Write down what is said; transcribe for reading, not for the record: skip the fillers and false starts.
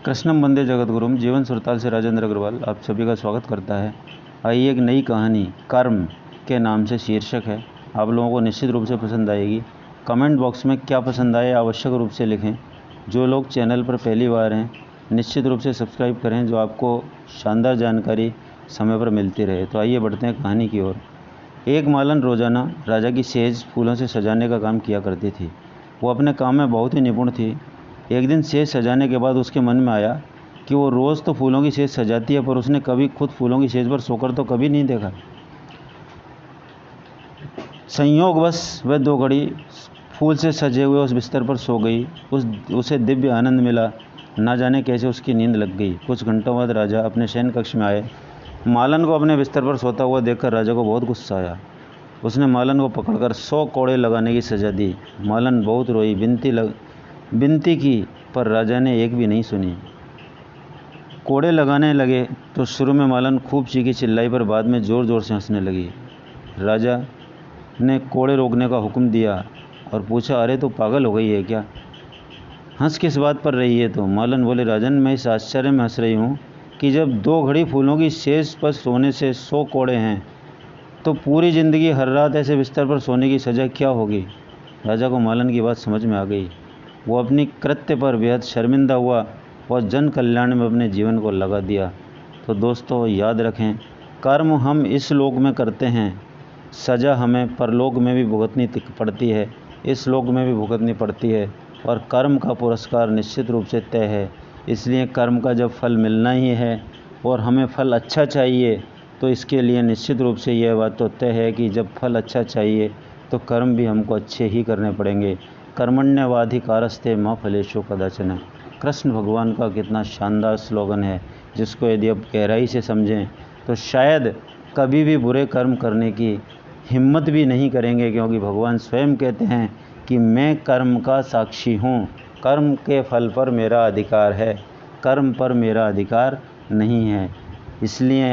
कृष्णम वंदे जगद्गुरुम जीवन सुरताल से राजेंद्र अग्रवाल आप सभी का स्वागत करता है। आइए एक नई कहानी कर्म के नाम से शीर्षक है। आप लोगों को निश्चित रूप से पसंद आएगी। कमेंट बॉक्स में क्या पसंद आए आवश्यक रूप से लिखें। जो लोग चैनल पर पहली बार हैं निश्चित रूप से सब्सक्राइब करें, जो आपको शानदार जानकारी समय पर मिलती रहे। तो आइए बढ़ते हैं कहानी की ओर। एक मालन रोज़ाना राजा की सेज फूलों से सजाने का काम किया करती थी। वो अपने काम में बहुत ही निपुण थी। एक दिन सेज सजाने के बाद उसके मन में आया कि वो रोज़ तो फूलों की सेज सजाती है, पर उसने कभी खुद फूलों की सेज पर सोकर तो कभी नहीं देखा। संयोगवश वह 2 घड़ी फूल से सजे हुए उस बिस्तर पर सो गई। उसे दिव्य आनंद मिला। ना जाने कैसे उसकी नींद लग गई। कुछ घंटों बाद राजा अपने शयन कक्ष में आए। मालन को अपने बिस्तर पर सोता हुआ देखकर राजा को बहुत गुस्सा आया। उसने मालन को पकड़कर 100 कोड़े लगाने की सजा दी। मालन बहुत रोई, विनती की, पर राजा ने एक भी नहीं सुनी। कोड़े लगाने लगे तो शुरू में मालन खूब चीखी चिल्लाई, पर बाद में ज़ोर ज़ोर से हंसने लगी। राजा ने कोड़े रोकने का हुक्म दिया और पूछा, अरे तो पागल हो गई है क्या? हंस किस बात पर रही है? तो मालन बोले, राजन मैं इस आश्चर्य में हंस रही हूँ कि जब 2 घड़ी फूलों की सेज पर सोने से 100 कोड़े हैं, तो पूरी ज़िंदगी हर रात ऐसे बिस्तर पर सोने की सज़ा क्या होगी? राजा को मालन की बात समझ में आ गई। वो अपनी कृत्य पर बेहद शर्मिंदा हुआ और जन कल्याण में अपने जीवन को लगा दिया। तो दोस्तों याद रखें, कर्म हम इस लोक में करते हैं, सज़ा हमें परलोक में भी भुगतनी पड़ती है, इस लोक में भी भुगतनी पड़ती है, और कर्म का पुरस्कार निश्चित रूप से तय है। इसलिए कर्म का जब फल मिलना ही है और हमें फल अच्छा चाहिए, तो इसके लिए निश्चित रूप से यह बात तो तय है कि जब फल अच्छा चाहिए तो कर्म भी हमको अच्छे ही करने पड़ेंगे। कर्मण्यवाधिकारस्ते मा फलेषु कदाचन। कृष्ण भगवान का कितना शानदार स्लोगन है, जिसको यदि आप गहराई से समझें तो शायद कभी भी बुरे कर्म करने की हिम्मत भी नहीं करेंगे, क्योंकि भगवान स्वयं कहते हैं कि मैं कर्म का साक्षी हूँ। कर्म के फल पर मेरा अधिकार है, कर्म पर मेरा अधिकार नहीं है। इसलिए